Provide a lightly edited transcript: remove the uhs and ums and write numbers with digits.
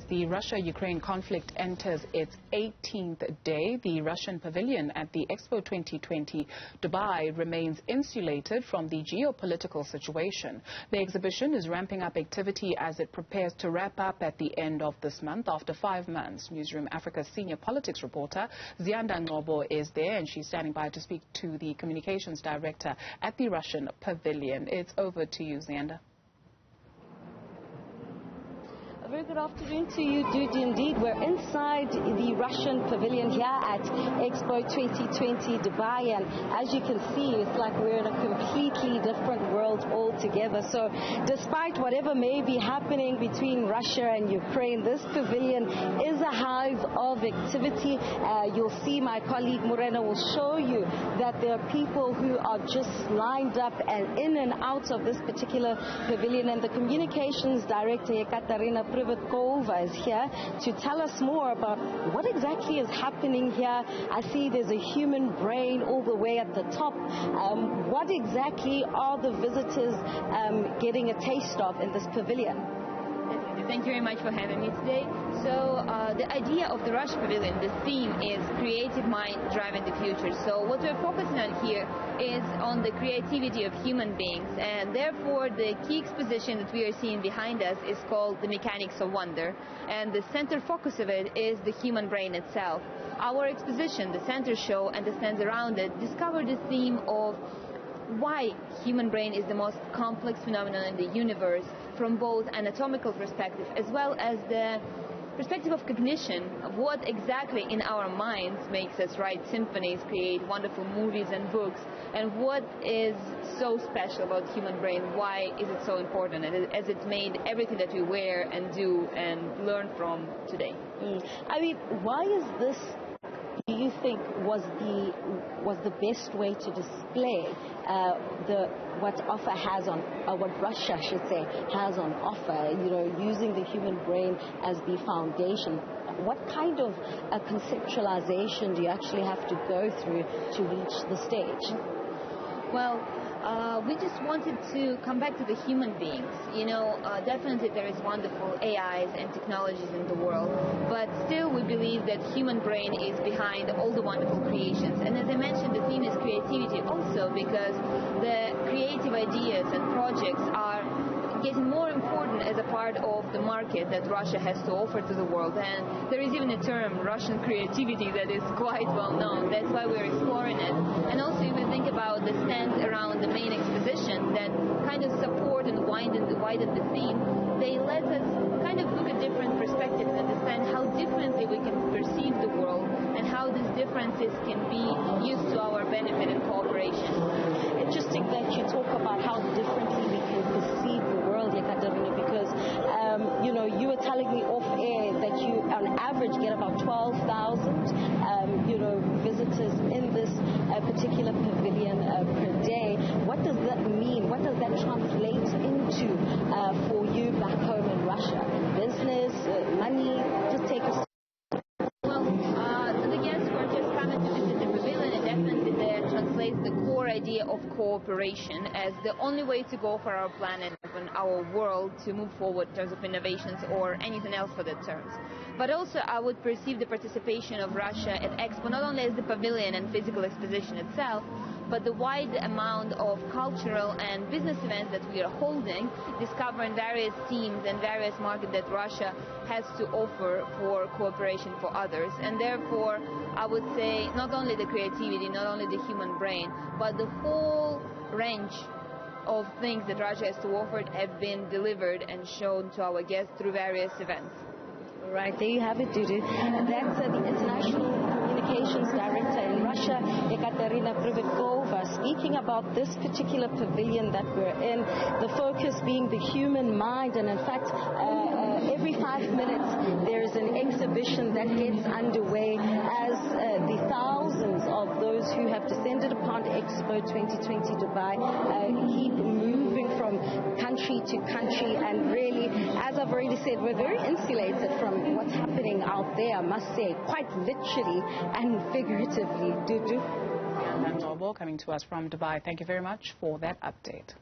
the Russia-Ukraine conflict enters its 18th day, the Russian Pavilion at the Expo 2020 Dubai remains insulated from the geopolitical situation. The exhibition is ramping up activity as it prepares to wrap up at the end of this month after 5 months. Newzroom Africa's senior politics reporter ZiyandaNgcobo is there, and she's standing by to speak to the communications director at the Russian Pavilion. It's over to you, Ziyanda. A very good afternoon to you, Dudu. Indeed, we're inside the Russian Pavilion here at Expo 2020 Dubai, and as you can see, it's like we're in a completely different world altogether. So despite whatever may be happening between Russia and Ukraine, this pavilion is a hive of activity. You'll see my colleague Morena will show you that there are people who are just lined up and in and out of this particular pavilion, and the communications director, Yekaterina Pribytkova, is here to tell us more about what exactly is happening here. I see there's a human brain all the way at the top. What exactly are the visitors getting a taste of in this pavilion? Thank you very much for having me today. So the idea of the Russian Pavilion, the theme is creative mind driving the future. So what we're focusing on here is on the creativity of human beings, and therefore the key exposition that we are seeing behind us is called The Mechanics of Wonder, and the center focus of it is the human brain itself. Our exposition, the center show and the stands around it, discover the theme of why human brain is the most complex phenomenon in the universe from both anatomical perspective as well as the perspective of cognition, of what exactly in our minds makes us write symphonies, create wonderful movies and books, and what is so special about human brain, why is it so important, as it made everything that we wear and do and learn from today. I mean, why is this, do you think, was the best way to display what offer has on, what Russia should say has on offer? You know, using the human brain as the foundation. What kind of a conceptualization do you actually have to go through to reach the stage? Well, we just wanted to come back to the human beings. You know, definitely there is wonderful AIs and technologies in the world, but still we believe that human brain is behind all the wonderful creations. And as I mentioned, the theme is creativity also, because the creative ideas and projects are getting more important as a part of the market that Russia has to offer to the world. And there is even a term, Russian creativity, that is quite well known. That's why we're exploring it. And also, if we think about the stands around the main exposition that kind of support and widen the theme, they let us kind of look at different perspectives and understand how differently we can perceive the world and how these differences can be used to our benefit and cooperation. Interesting that you talk about how differently we can perceive the world, Yekaterina, because you know, you were telling me off air that you on average get about 12,000 you know, visitors in this particular pavilion per day. What does that mean? What does that translate into for you back home in Russia? Business, money? Just take us. Well, the guests who are just coming to visit the pavilion, and definitely that translates the core idea of cooperation as the only way to go for our planet and our world to move forward in terms of innovations or anything else for that terms. But also I would perceive the participation of Russia at Expo not only as the pavilion and physical exposition itself, but the wide amount of cultural and business events that we are holding, discovering various themes and various markets that Russia has to offer for cooperation for others. And therefore, I would say not only the creativity, not only the human brain, but the whole range of things that Russia has to offer have been delivered and shown to our guests through various events. All right, there you have it, Dudu. That's the International Communications Director in Russia, Yekaterina Pribytkova, speaking about this particular pavilion that we're in, the focus being the human mind. And in fact, every 5 minutes there is an exhibition that gets underway as the thousands of those who have descended upon Expo 2020 Dubai keep moving from country to country. And really, as I've already said, we're very insulated from what's happening out there, I must say, quite literally and figuratively. Dudu. ZiyandaNgcobo coming to us from Dubai. Thank you very much for that update.